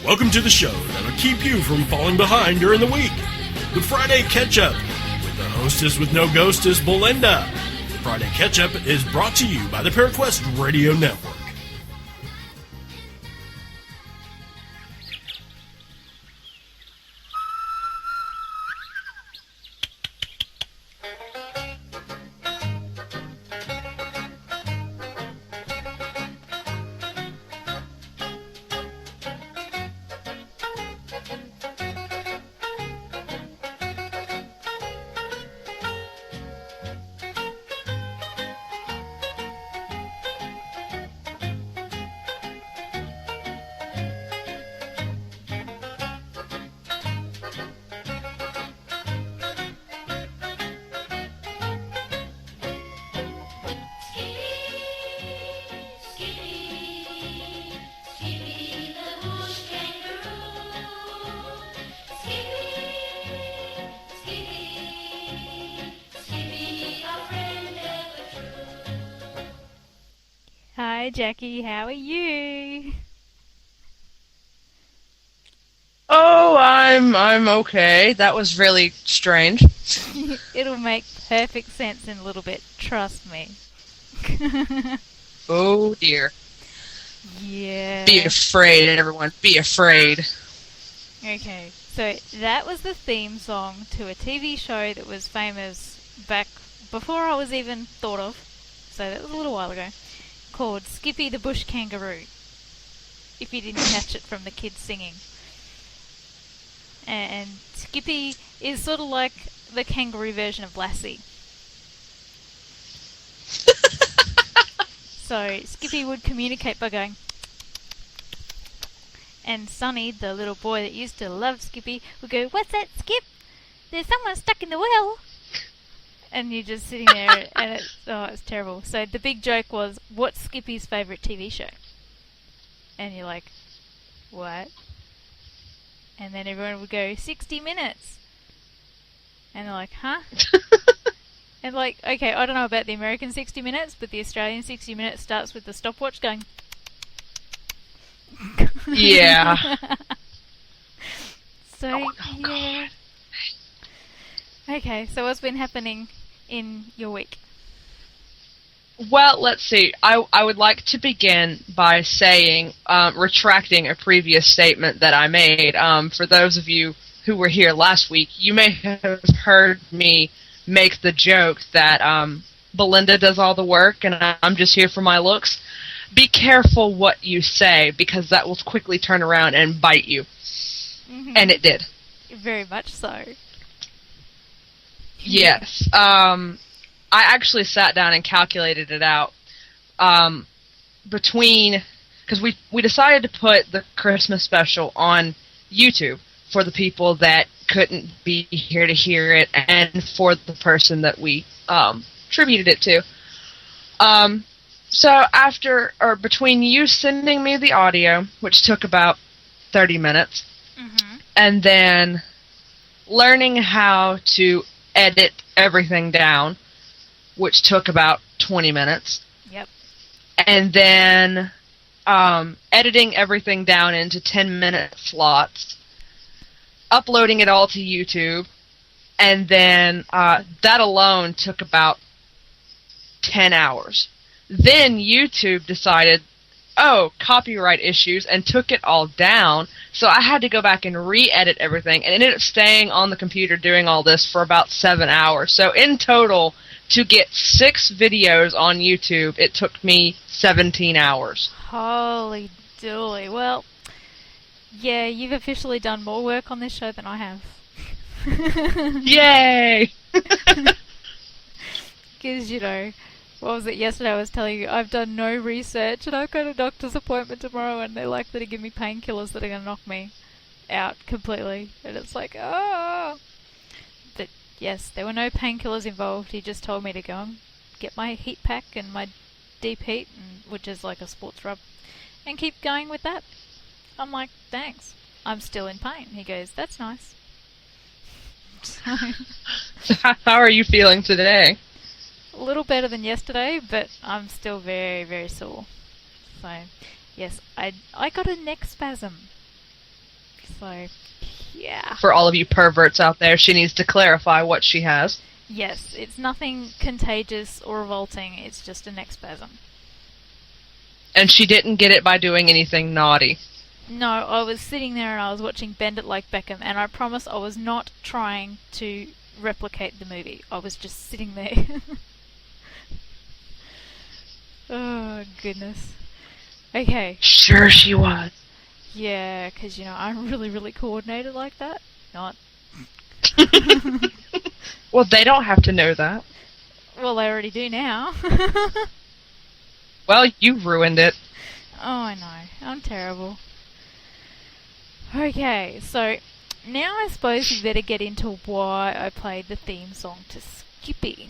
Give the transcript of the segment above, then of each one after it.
Welcome to the show that'll keep you from falling behind during the week. The Friday Ketchup with the hostess with no ghostess, Belinda. Friday Ketchup is brought to you by the ParaQuest Radio Network. Hi Jackie, how are you? Oh, I'm okay. That was really strange. It'll make perfect sense in a little bit, trust me. Oh dear. Yeah. Be afraid, everyone. Be afraid. Okay, so that was the theme song to a TV show that was famous back before I was even thought of. So that was a little while ago. Called Skippy the Bush Kangaroo, if you didn't catch it from the kids singing. And Skippy is sort of like the kangaroo version of Lassie. So Skippy would communicate by going, and Sonny, the little boy that used to love Skippy, would go, "What's that, Skip? There's someone stuck in the well." And you're just sitting there, and it's terrible. So the big joke was, what's Skippy's favourite TV show? And you're like, what? And then everyone would go, 60 Minutes. And they're like, huh? And like, okay, I don't know about the American 60 Minutes, but the Australian 60 Minutes starts with the stopwatch going... Yeah. So, yeah. Okay, so what's been happening in your week? Well, let's see. I would like to begin by saying, retracting a previous statement that I made. For those of you who were here last week, you may have heard me make the joke that Belinda does all the work and I'm just here for my looks. Be careful what you say, because that will quickly turn around and bite you. Mm-hmm. And it did. Very much so. Yes. I actually sat down and calculated it out. Because we decided to put the Christmas special on YouTube for the people that couldn't be here to hear it, and for the person that we tributed it to. So between you sending me the audio, which took about 30 minutes, mm-hmm. and then learning how to edit everything down, which took about 20 minutes. Yep. And then editing everything down into 10-minute slots, uploading it all to YouTube, and then that alone took about 10 hours. Then YouTube decided, copyright issues, and took it all down. So I had to go back and re-edit everything, and ended up staying on the computer doing all this for about 7 hours. So in total, to get 6 videos on YouTube, it took me 17 hours. Holy dooly. Well, yeah, you've officially done more work on this show than I have. Yay! Because, what was it yesterday I was telling you, I've done no research and I've got a doctor's appointment tomorrow and they're likely to give me painkillers that are going to knock me out completely. And it's like, oh. But yes, there were no painkillers involved. He just told me to go and get my heat pack and my deep heat, which is like a sports rub, and keep going with that. I'm like, thanks. I'm still in pain. He goes, that's nice. So how are you feeling today? A little better than yesterday, but I'm still very, very sore. So, yes, I got a neck spasm. So, yeah. For all of you perverts out there, she needs to clarify what she has. Yes, it's nothing contagious or revolting, it's just a neck spasm. And she didn't get it by doing anything naughty. No, I was sitting there and I was watching Bend It Like Beckham, and I promise I was not trying to replicate the movie. I was just sitting there. Oh, goodness. Okay. Sure she was. Yeah, because, I'm really, really coordinated like that. Not. Well, they don't have to know that. Well, they already do now. Well, you ruined it. Oh, I know. I'm terrible. Okay, so now I suppose we better get into why I played the theme song to Skippy.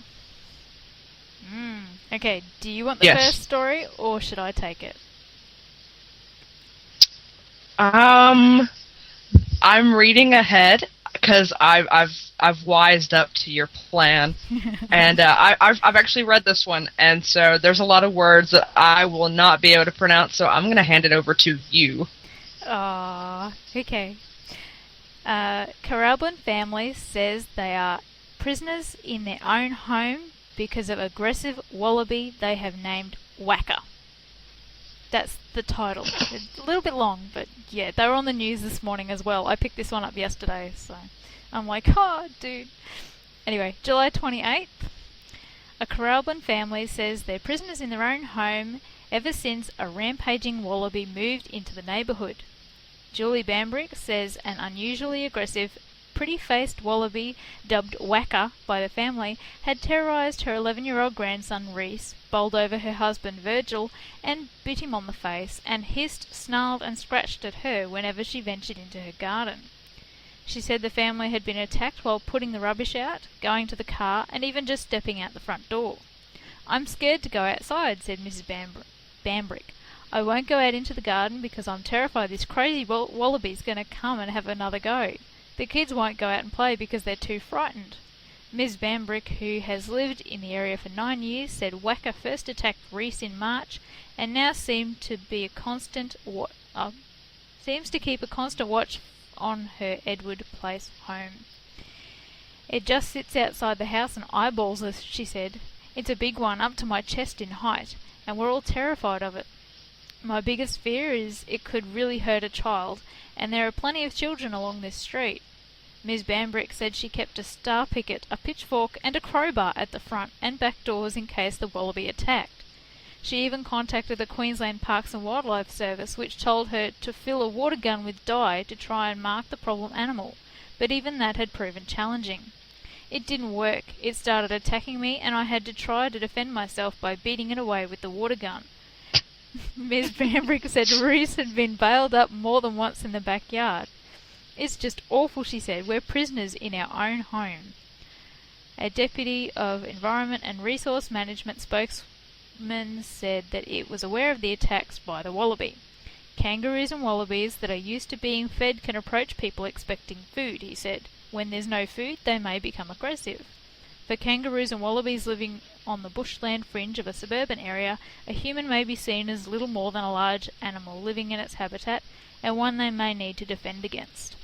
Okay, do you want the first story, or should I take it? I'm reading ahead because I've wised up to your plan, and I've actually read this one, and so there's a lot of words that I will not be able to pronounce, so I'm gonna hand it over to you. Okay. Caralban family says they are prisoners in their own home because of aggressive wallaby they have named Whacker. That's the title. It's a little bit long, but yeah, they were on the news this morning as well. I picked this one up yesterday, so I'm like, oh, dude. Anyway, July 28th, a Caralban family says they're prisoners in their own home ever since a rampaging wallaby moved into the neighbourhood. Julie Bambrick says an unusually aggressive, pretty-faced wallaby dubbed Whacker by the family had terrorised her 11-year-old grandson Reese, bowled over her husband Virgil, and bit him on the face, and hissed, snarled and scratched at her whenever she ventured into her garden. She said the family had been attacked while putting the rubbish out, going to the car, and even just stepping out the front door. "I'm scared to go outside," said Mrs. Bambrick. "I won't go out into the garden because I'm terrified this crazy wallaby's going to come and have another go. The kids won't go out and play because they're too frightened." Ms. Bambrick, who has lived in the area for 9 years, said Whacker first attacked Reese in March and now seems to keep a constant watch on her Edward Place home. "It just sits outside the house and eyeballs us," she said. "It's a big one, up to my chest in height, and we're all terrified of it. My biggest fear is it could really hurt a child, and there are plenty of children along this street." Ms. Bambrick said she kept a star picket, a pitchfork and a crowbar at the front and back doors in case the wallaby attacked. She even contacted the Queensland Parks and Wildlife Service, which told her to fill a water gun with dye to try and mark the problem animal, but even that had proven challenging. "It didn't work. It started attacking me and I had to try to defend myself by beating it away with the water gun." Ms. Bambrick said Reese had been bailed up more than once in the backyard. "It's just awful," she said. "We're prisoners in our own home." A deputy of Environment and Resource Management spokesman said that it was aware of the attacks by the wallaby. "Kangaroos and wallabies that are used to being fed can approach people expecting food," he said. "When there's no food, they may become aggressive. For kangaroos and wallabies living on the bushland fringe of a suburban area, a human may be seen as little more than a large animal living in its habitat, and one they may need to defend against."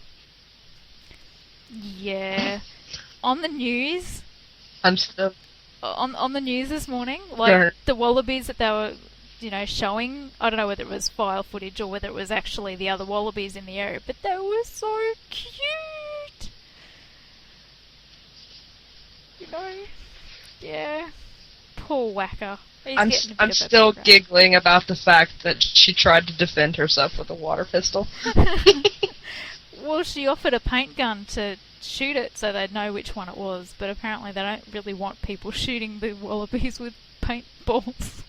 Yeah. On the news... I'm still... On the news this morning, like, the wallabies that they were, showing, I don't know whether it was file footage or whether it was actually the other wallabies in the area, but they were so cute! Yeah. Poor Whacker. I'm still giggling about the fact that she tried to defend herself with a water pistol. Well, she offered a paint gun to shoot it so they'd know which one it was, but apparently they don't really want people shooting the wallabies with paintballs.